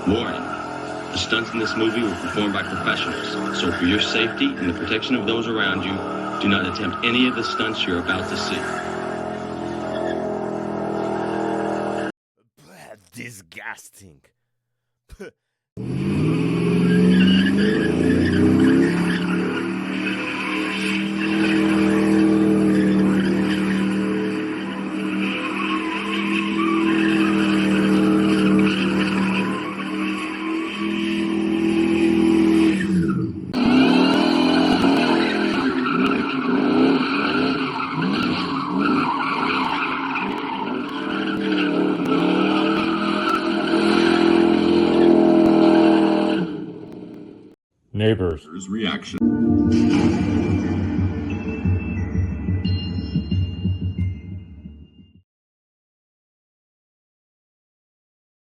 Warning. The stunts in this movie were performed by professionals, so for your safety and the protection of those around you, do not attempt any of the stunts you're about to see. Disgusting. Neighbors. Reaction.